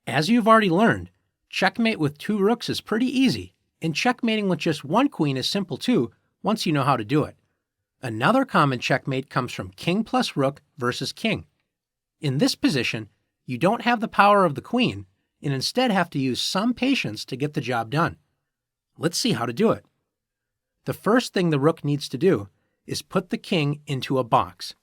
As you've already learned, checkmate with 2 rooks is pretty easy, and checkmating with just 1 queen is simple too, once you know how to do it. Another common checkmate comes from king plus rook versus king. In this position, you don't have the power of the queen, and instead have to use some patience to get the job done. Let's see how to do it. The first thing the rook needs to do is put the king into a box.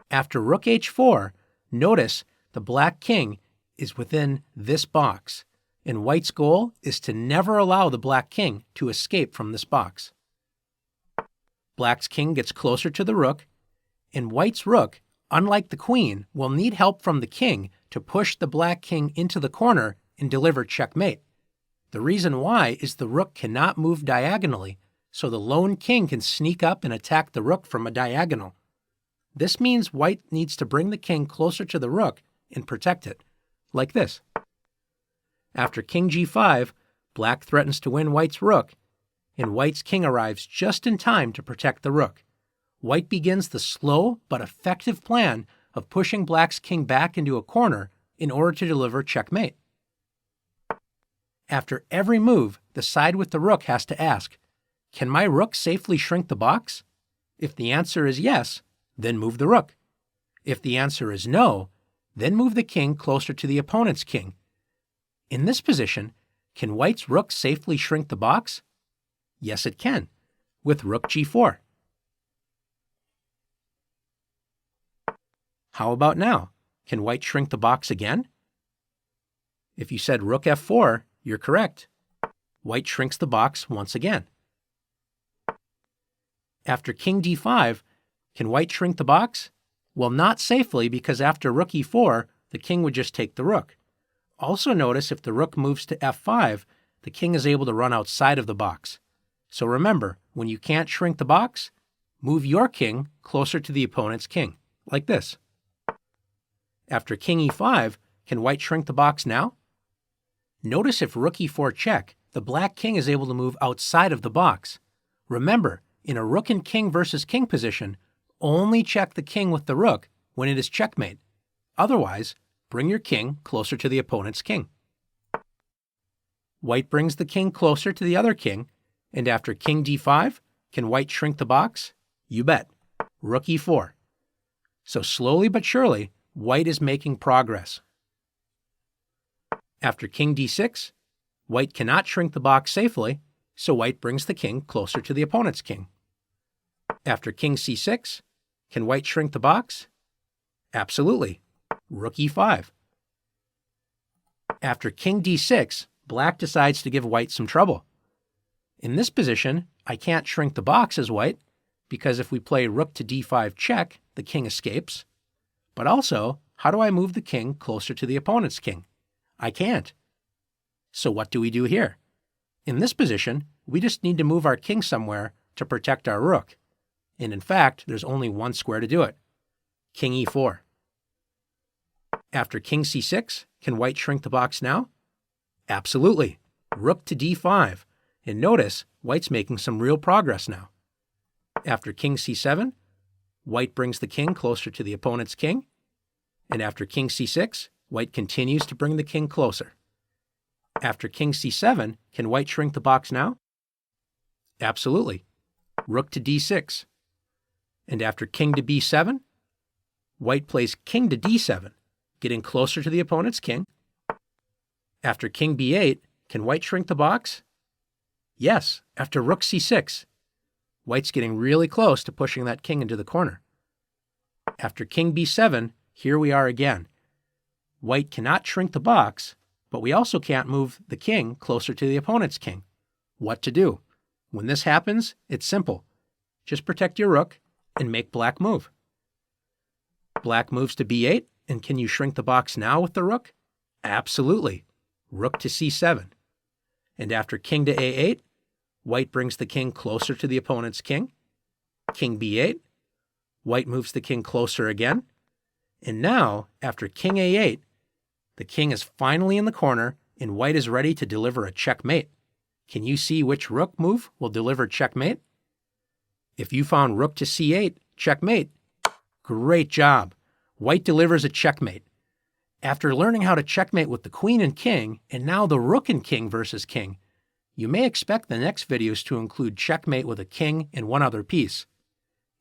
After rook h4, notice the black king is within this box, and white's goal is to never allow the black king to escape from this box. Black's king gets closer to the rook, and white's rook, unlike the queen, will need help from the king to push the black king into the corner and deliver checkmate. The reason why is the rook cannot move diagonally, so the lone king can sneak up and attack the rook from a diagonal. This means white needs to bring the king closer to the rook and protect it, like this. After king g5, black threatens to win white's rook, and white's king arrives just in time to protect the rook. White begins the slow but effective plan of pushing black's king back into a corner in order to deliver checkmate. After every move, the side with the rook has to ask, can my rook safely shrink the box? If the answer is yes, then move the rook. If the answer is no, then move the king closer to the opponent's king. In this position, can white's rook safely shrink the box? Yes, it can, with rook g4. How about now? Can white shrink the box again? If you said rook f4, you're correct. White shrinks the box once again. After king d5, can white shrink the box? Well, not safely, because after rook e4, the king would just take the rook. Also notice if the rook moves to f5, the king is able to run outside of the box. So remember, when you can't shrink the box, move your king closer to the opponent's king, like this. After king e5, can white shrink the box now? Notice if rook e4 check, the black king is able to move outside of the box. Remember, in a rook and king versus king position, only check the king with the rook when it is checkmate. Otherwise, bring your king closer to the opponent's king. White brings the king closer to the other king, and after king d5, can white shrink the box? You bet. Rook e4. So slowly but surely, white is making progress. After king d6, white cannot shrink the box safely, so white brings the king closer to the opponent's king. After king c6, can white shrink the box? Absolutely. Rook e5. After king d6, black decides to give white some trouble. In this position, I can't shrink the box as white, because if we play rook to d5 check, the king escapes. But also, how do I move the king closer to the opponent's king? I can't. So what do we do here? In this position, we just need to move our king somewhere to protect our rook. And in fact, there's only one square to do it. King e4. After king c6, can white shrink the box now? Absolutely. Rook to d5. And notice, white's making some real progress now. After king c7, white brings the king closer to the opponent's king. And after king c6, white continues to bring the king closer. After king c7, can white shrink the box now? Absolutely. Rook to d6. And after king to b7, white plays king to d7, getting closer to the opponent's king. After king b8, can white shrink the box? Yes, after rook c6. White's getting really close to pushing that king into the corner. After king b7, here we are again. White cannot shrink the box, but we also can't move the king closer to the opponent's king. What to do? When this happens, it's simple. Just protect your rook and make black move. Black moves to b8, and can you shrink the box now with the rook? Absolutely. Rook to c7. And after king to a8, white brings the king closer to the opponent's king. King b8. White moves the king closer again. And now, after king a8, the king is finally in the corner, and white is ready to deliver a checkmate. Can you see which rook move will deliver checkmate? If you found rook to c8, checkmate, great job. White delivers a checkmate. After learning how to checkmate with the queen and king, and now the rook and king versus king, you may expect the next videos to include checkmate with a king and one other piece.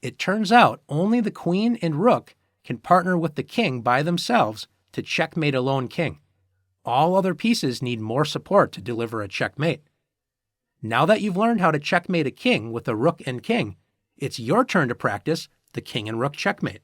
It turns out only the queen and rook can partner with the king by themselves to checkmate a lone king. All other pieces need more support to deliver a checkmate. Now that you've learned how to checkmate a king with a rook and king, it's your turn to practice the king and rook checkmate.